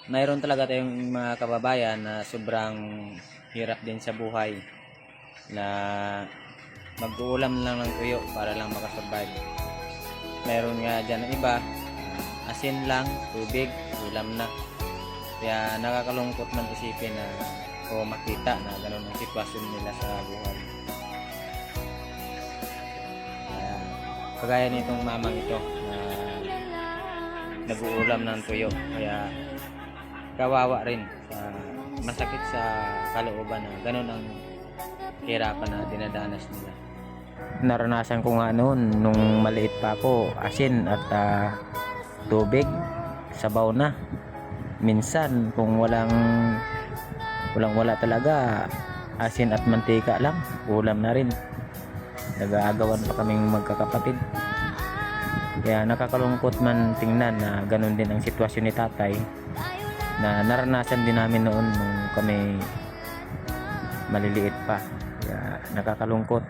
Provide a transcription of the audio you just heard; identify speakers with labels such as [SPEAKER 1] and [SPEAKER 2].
[SPEAKER 1] mayroon talaga tayong mga kababayan na sobrang hirap din sa buhay na mag-uulam lang ng tuyo para lang makasurvive. Mayroon nga dyan ng iba, asin lang, tubig, ulam na. Kaya nakakalungkot man isipin na o makita na gano'n ang sitwasyon nila sa buhay. Kagaya nitong mamang ito na nag-uulam ng tuyo, kaya kawawa rin, masakit sa kalooban na gano'n ang hirapan na dinadanas nila. Naranasan ko nga noon nung maliit pa ako, asin at tubig, sabaw na. Minsan kung wala talaga, asin at mantika lang, ulam na rin. Nag-aagawan pa kaming magkakapatid. Kaya nakakalungkot man tingnan na ganun din ang sitwasyon ni tatay, na naranasan din namin noon nung kami maliliit pa. Kaya nakakalungkot.